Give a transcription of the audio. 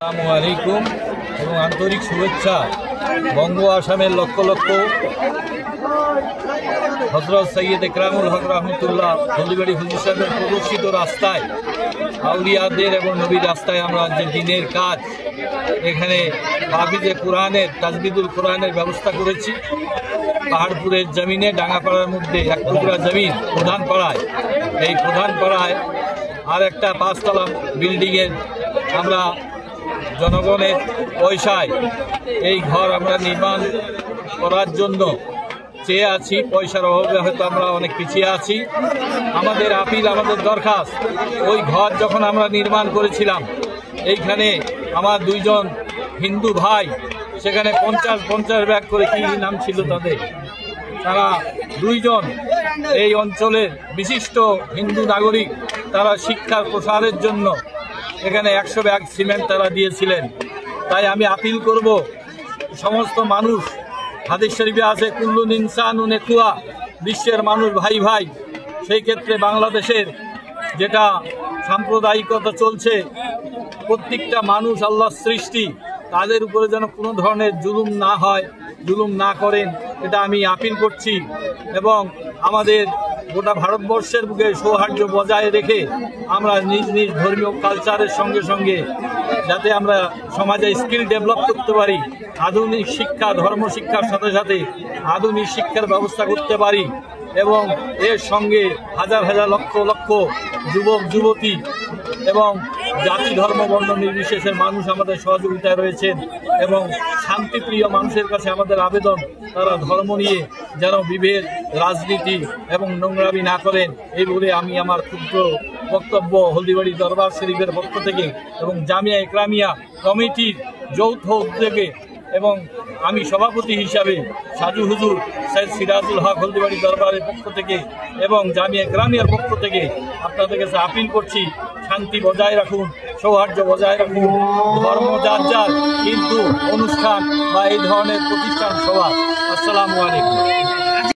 আসসালামু আলাইকুম এবং আন্তরিক শুভেচ্ছা। বঙ্গ আসামের লক্ষ লক্ষ হযরত সৈয়দ একরামুল হক রহমতুল্লাহ হলদিবাড়ি হুজুর সাহেবের প্রদর্শিত রাস্তায়, আউলিয়াদের এবং নবীর রাস্তায় আমরা যে দিনের কাজ, এখানে হাফিজে কোরআনের তাজবিদুল কোরআনের ব্যবস্থা করেছি। পাহাড়পুরের জমিনে ডাঙ্গাপাড়ার মধ্যে এক টুকরা জমিন প্রধান পাড়ায়, এই প্রধান পাড়ায় আর একটা 5 তলা বিল্ডিংয়ের আমরা জনগণের পয়সায় এই ঘর আমরা নির্মাণ করার জন্য চেয়ে আছি। পয়সার অভাবে হয়তো আমরা অনেক পিছিয়ে আছি। আমাদের আপিল, আমাদের দরখাস্ত, ওই ঘর যখন আমরা নির্মাণ করেছিলাম, এইখানে আমার 2 জন হিন্দু ভাই সেখানে 50 ব্যাগ করে, কি নাম ছিল তাদের, তারা 2 জন এই অঞ্চলের বিশিষ্ট হিন্দু নাগরিক, তারা শিক্ষার প্রসারের জন্য এখানে 100 ব্যাগ সিমেন্ট তারা দিয়েছিলেন। তাই আমি আপিল করব, সমস্ত মানুষ, হাদিস শরীফে আছে কুল্লুন ইনসানুন ইখওয়া, বিশ্বের মানুষ ভাই ভাই। সেই ক্ষেত্রে বাংলাদেশের যেটা সাম্প্রদায়িকতা চলছে, প্রত্যেকটা মানুষ আল্লাহর সৃষ্টি, তাদের উপরে যেন কোনো ধরনের জুলুম না হয়, জুলুম না করেন, এটা আমি আপিল করছি। এবং আমাদের গোটা ভারতবর্ষের বুকে সৌহার্দ্য বজায় রেখে আমরা নিজ নিজ ধর্মীয় কালচারের সঙ্গে সঙ্গে যাতে আমরা সমাজে স্কিল ডেভেলপ করতে পারি, আধুনিক শিক্ষা, ধর্ম শিক্ষার সাথে সাথে আধুনিক শিক্ষার ব্যবস্থা করতে পারি, এবং এর সঙ্গে হাজার হাজার লক্ষ লক্ষ যুবক যুবতী এবং জাতি ধর্ম বর্ণ নির্বিশেষের মানুষ আমাদের সহযোগিতায় রয়েছেন। এবং শান্তিপ্রিয় মানুষের কাছে আমাদের আবেদন, তারা ধর্ম নিয়ে যেন বিভেদ, রাজনীতি এবং নোংরামি না করেন, এই বলে আমি আমার ক্ষুদ্র বক্তব্য হলদিবাড়ি দরবার শরীফের পক্ষ থেকে এবং জামিয়া একরামিয়া কমিটির যৌথ উদ্যোগে এবং আমি সভাপতি হিসাবে সাজু হুজুর সৈয়দ সিরাজুল হক হলদিবাড়ি দরবারের পক্ষ থেকে এবং জামিয়া একরামিয়ার পক্ষ থেকে আপনাদের কাছে আপিল করছি, শান্তি বজায় রাখুন, সৌহার্দ্য বজায় রাখুন, ধর্ম যার যার, কিন্তু অনুষ্ঠান বা এই ধরনের প্রতিষ্ঠান সবার। আসসালামু আলাইকুম।